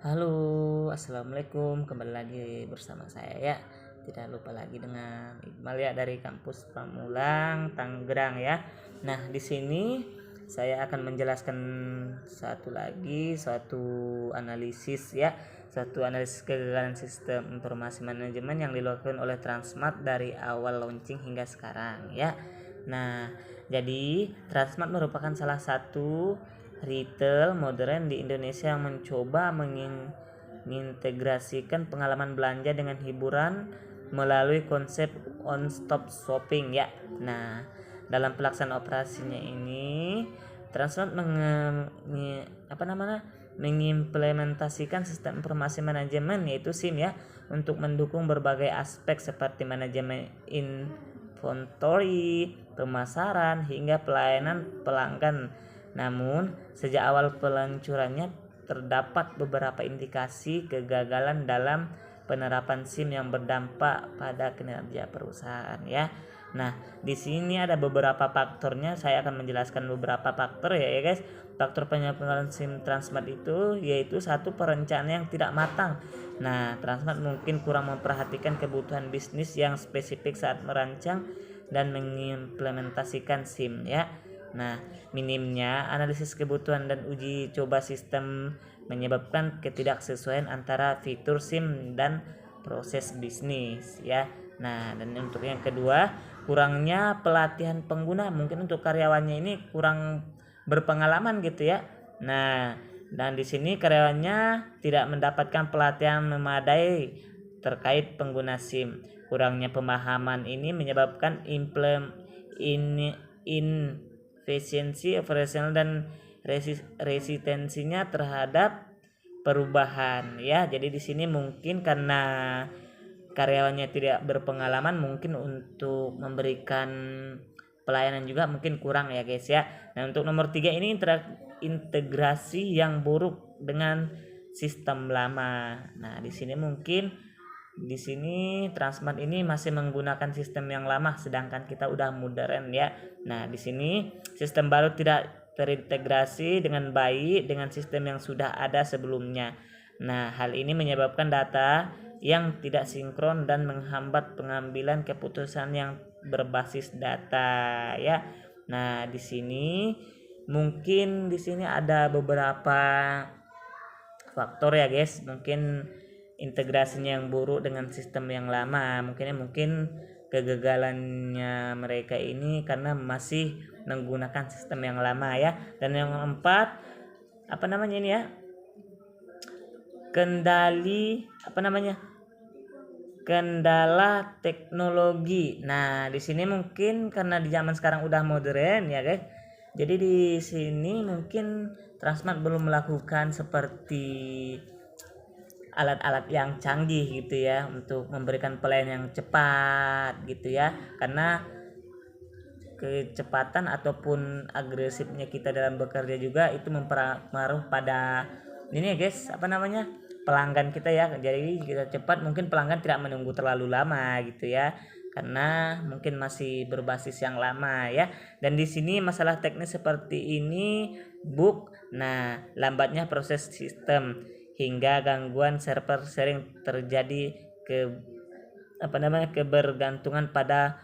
Halo, assalamualaikum. Kembali lagi bersama saya ya. Tidak lupa lagi dengan Iqbal ya dari kampus Pamulang, Tangerang ya. Nah, di sini saya akan menjelaskan suatu analisis ya, satu analisis kegagalan sistem informasi manajemen yang dilakukan oleh Transmart dari awal launching hingga sekarang ya. Nah, jadi Transmart merupakan salah satu retail modern di Indonesia yang mencoba mengintegrasikan pengalaman belanja dengan hiburan melalui konsep one stop shopping ya. Nah, dalam pelaksanaan operasinya ini Transmart mengimplementasikan sistem informasi manajemen yaitu SIM ya untuk mendukung berbagai aspek seperti manajemen inventory, pemasaran hingga pelayanan pelanggan. Namun, sejak awal peluncurannya terdapat beberapa indikasi kegagalan dalam penerapan SIM yang berdampak pada kinerja perusahaan ya. Nah, di sini ada beberapa faktornya. Saya akan menjelaskan beberapa faktor ya guys. Faktor penyelenggaraan SIM Transmart itu yaitu satu, perencanaan yang tidak matang. Nah, Transmart mungkin kurang memperhatikan kebutuhan bisnis yang spesifik saat merancang dan mengimplementasikan SIM ya. Nah, minimnya analisis kebutuhan dan uji coba sistem menyebabkan ketidaksesuaian antara fitur SIM dan proses bisnis ya. Nah, dan untuk yang kedua, kurangnya pelatihan pengguna. Mungkin untuk karyawannya ini kurang berpengalaman gitu ya. Nah, dan di sini karyawannya tidak mendapatkan pelatihan memadai terkait pengguna SIM. Kurangnya pemahaman ini menyebabkan efisiensi operasional dan resistensinya terhadap perubahan ya. Jadi di sini mungkin karena karyawannya tidak berpengalaman, mungkin untuk memberikan pelayanan juga mungkin kurang ya guys ya. Nah, untuk nomor 3 ini integrasi yang buruk dengan sistem lama. Nah, di sini Transmart ini masih menggunakan sistem yang lama sedangkan kita udah modern ya. Nah, di sini sistem baru tidak terintegrasi dengan baik dengan sistem yang sudah ada sebelumnya. Nah, hal ini menyebabkan data yang tidak sinkron dan menghambat pengambilan keputusan yang berbasis data ya. Nah, di sini ada beberapa faktor ya guys. Mungkin integrasinya yang buruk dengan sistem yang lama, mungkin kegagalannya mereka ini karena masih menggunakan sistem yang lama ya. Dan yang keempat, ini ya, kendala teknologi. Nah, di sini mungkin karena di zaman sekarang udah modern ya guys. Jadi di sini mungkin Transmart belum melakukan seperti alat-alat yang canggih gitu ya untuk memberikan pelayanan yang cepat gitu ya. Karena kecepatan ataupun agresifnya kita dalam bekerja juga itu mempengaruhi pada ini ya guys, pelanggan kita ya. Jadi kita cepat, mungkin pelanggan tidak menunggu terlalu lama gitu ya, karena mungkin masih berbasis yang lama ya. Dan di sini masalah teknis seperti ini nah, lambatnya proses sistem hingga gangguan server sering terjadi kebergantungan pada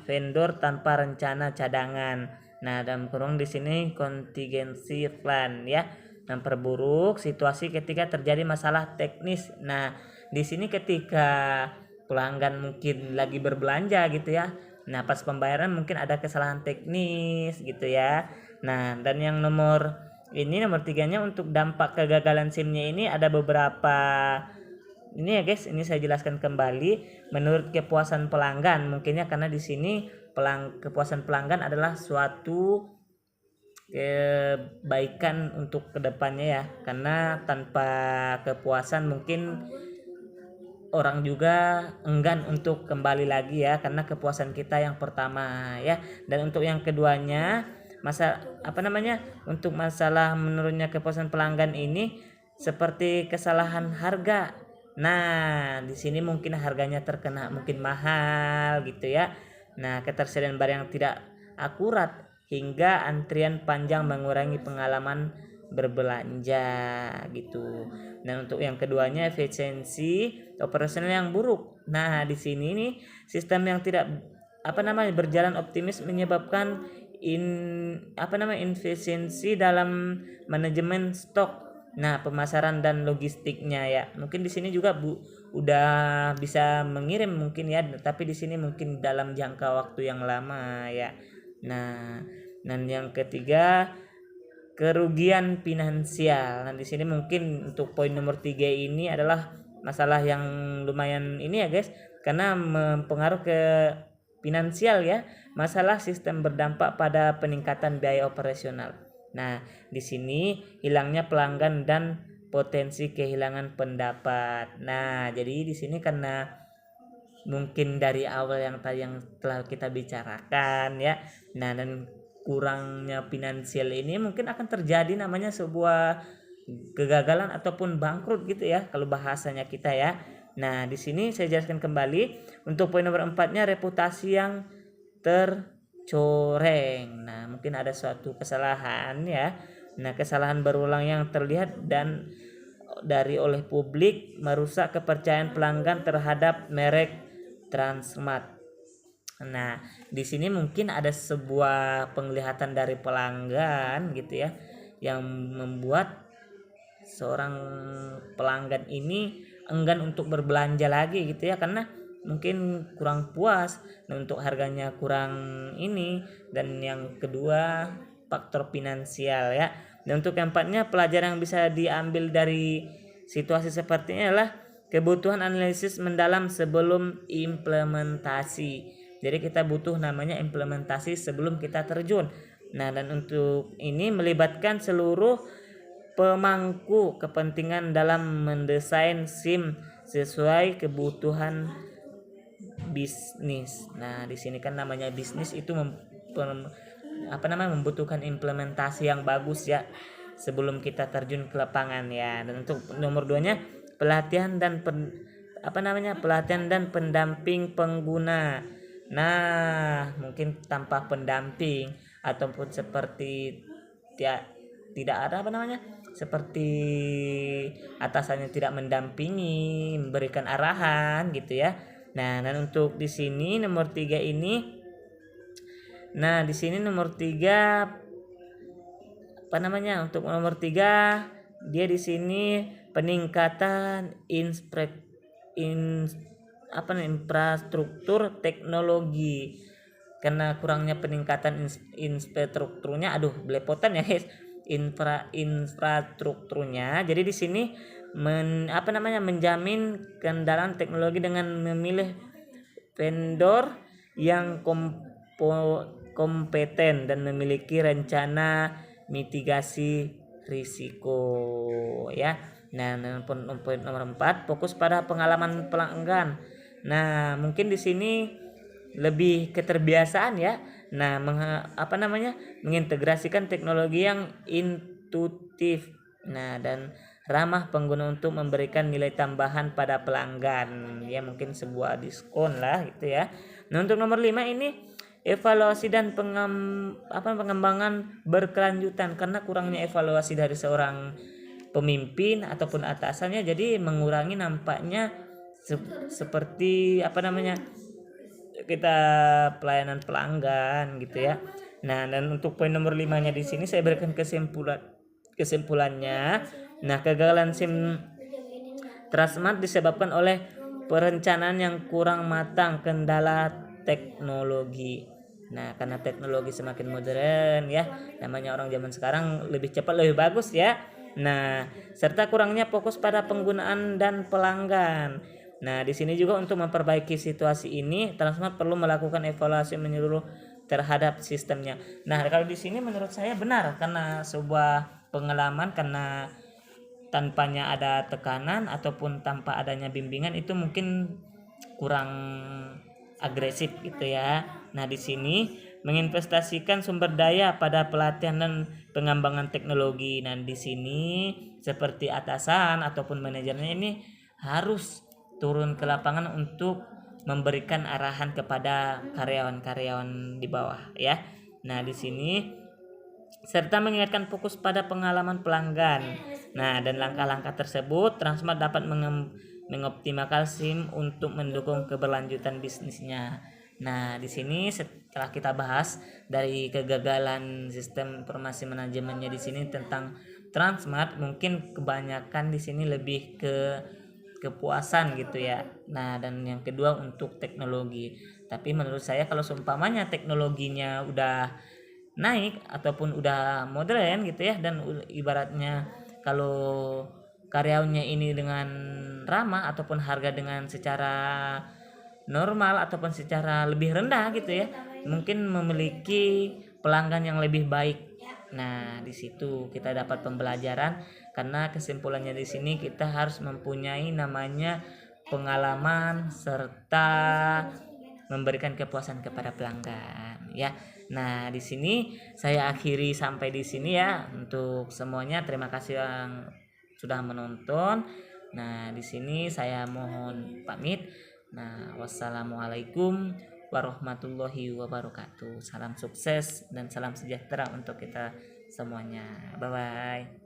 vendor tanpa rencana cadangan. Nah, dalam kurung di sini contingency plan ya, memperburuk situasi ketika terjadi masalah teknis. Nah, di sini ketika pelanggan mungkin lagi berbelanja gitu ya. Nah, pas pembayaran mungkin ada kesalahan teknis gitu ya. Nah, dan yang nomor tiganya, untuk dampak kegagalan SIM-nya ini ada beberapa ini ya guys. Ini saya jelaskan kembali menurut kepuasan pelanggan. Mungkinnya karena di sini kepuasan pelanggan adalah suatu kebaikan untuk kedepannya ya, karena tanpa kepuasan mungkin orang juga enggan untuk kembali lagi ya, karena kepuasan kita yang pertama ya. Dan untuk yang keduanya, untuk masalah menurunnya kepuasan pelanggan ini seperti kesalahan harga. Nah, di sini mungkin harganya terkena mungkin mahal gitu ya. Nah, ketersediaan barang yang tidak akurat hingga antrian panjang mengurangi pengalaman berbelanja gitu. Dan untuk yang keduanya efisiensi operasional yang buruk. Nah, di sini nih sistem yang tidak berjalan optimis menyebabkan inefisiensi dalam manajemen stok. Nah, pemasaran dan logistiknya ya. Mungkin di sini juga udah bisa mengirim mungkin ya, tapi di sini mungkin dalam jangka waktu yang lama ya. Nah, dan yang ketiga kerugian finansial. Nah, di sini mungkin untuk poin nomor 3 ini adalah masalah yang lumayan ini ya guys, karena mempengaruhi ke finansial ya. Masalah sistem berdampak pada peningkatan biaya operasional. Nah, di sini hilangnya pelanggan dan potensi kehilangan pendapat. Nah, jadi di sini karena mungkin dari awal yang telah kita bicarakan ya. Nah, dan kurangnya finansial ini mungkin akan terjadi namanya sebuah kegagalan ataupun bangkrut gitu ya kalau bahasanya kita ya. Nah, di sini saya jelaskan kembali untuk poin nomor 4-nya reputasi yang tercoreng. Nah, mungkin ada suatu kesalahan ya. Nah, kesalahan berulang yang terlihat dan oleh publik merusak kepercayaan pelanggan terhadap merek Transmart. Nah, di sini mungkin ada sebuah penglihatan dari pelanggan gitu ya yang membuat seorang pelanggan ini enggan untuk berbelanja lagi gitu ya, karena mungkin kurang puas dan untuk harganya kurang ini. Dan yang kedua faktor finansial ya. Dan untuk yang empatnya pelajaran yang bisa diambil dari situasi seperti ini adalah kebutuhan analisis mendalam sebelum implementasi. Jadi kita butuh namanya implementasi sebelum kita terjun. Nah, dan untuk ini melibatkan seluruh pemangku kepentingan dalam mendesain SIM sesuai kebutuhan bisnis. Nah, di sini kan namanya bisnis itu membutuhkan implementasi yang bagus ya sebelum kita terjun ke lapangan ya. Dan untuk nomor 2-nya pelatihan dan pelatihan dan pendamping pengguna. Nah, mungkin tanpa pendamping ataupun seperti tidak ada seperti atasannya tidak mendampingi, memberikan arahan gitu ya. Nah, dan untuk di sini nomor 3 ini, nah di sini nomor 3 untuk nomor 3 dia di sini peningkatan infrastruktur teknologi. Karena kurangnya peningkatan infrastrukturnya, belepotan ya guys, infrastrukturnya. Jadi di sini menjamin kendaraan teknologi dengan memilih vendor yang kompeten dan memiliki rencana mitigasi risiko ya. Nah, poin nomor 4 fokus pada pengalaman pelanggan. Nah, mungkin di sini lebih keterbiasaan ya. Nah, mengintegrasikan teknologi yang intuitif. Nah, dan ramah pengguna untuk memberikan nilai tambahan pada pelanggan. Ya, mungkin sebuah diskon lah gitu ya. Nah, untuk nomor 5 ini evaluasi dan pengembangan berkelanjutan, karena kurangnya evaluasi dari seorang pemimpin ataupun atasannya jadi mengurangi nampaknya seperti kita pelayanan pelanggan gitu ya. Nah, dan untuk poin nomor 5-nya di sini saya berikan kesimpulannya. Nah, kegagalan SIM Transmart disebabkan oleh perencanaan yang kurang matang, kendala teknologi. Nah, karena teknologi semakin modern ya, namanya orang zaman sekarang lebih cepat lebih bagus ya. Nah, serta kurangnya fokus pada penggunaan dan pelanggan. Nah, di sini juga untuk memperbaiki situasi ini, Transmart perlu melakukan evaluasi menyeluruh terhadap sistemnya. Nah, kalau di sini menurut saya benar, karena sebuah pengalaman, karena tanpanya ada tekanan ataupun tanpa adanya bimbingan itu mungkin kurang agresif gitu ya. Nah, di sini menginvestasikan sumber daya pada pelatihan dan pengembangan teknologi. Nah, di sini seperti atasan ataupun manajernya ini harus turun ke lapangan untuk memberikan arahan kepada karyawan-karyawan di bawah ya. Nah, di sini serta mengingatkan fokus pada pengalaman pelanggan. Nah, dan langkah-langkah tersebut Transmart dapat mengoptimalkan SIM untuk mendukung keberlanjutan bisnisnya. Nah, di sini setelah kita bahas dari kegagalan sistem informasi manajemennya di sini tentang Transmart, mungkin kebanyakan di sini lebih ke kepuasan gitu ya. Nah, dan yang kedua untuk teknologi. Tapi menurut saya kalau seumpamanya teknologinya udah naik ataupun udah modern gitu ya, dan ibaratnya kalau karyawannya ini dengan ramah ataupun harga dengan secara normal ataupun secara lebih rendah gitu ya, mungkin memiliki pelanggan yang lebih baik. Nah, di situ kita dapat pembelajaran, karena kesimpulannya di sini kita harus mempunyai namanya pengalaman serta memberikan kepuasan kepada pelanggan ya. Nah, di sini saya akhiri sampai di sini ya untuk semuanya. Terima kasih yang sudah menonton. Nah, di sini saya mohon pamit. Nah, wassalamualaikum warahmatullahi wabarakatuh. Salam sukses dan salam sejahtera untuk kita semuanya. Bye bye.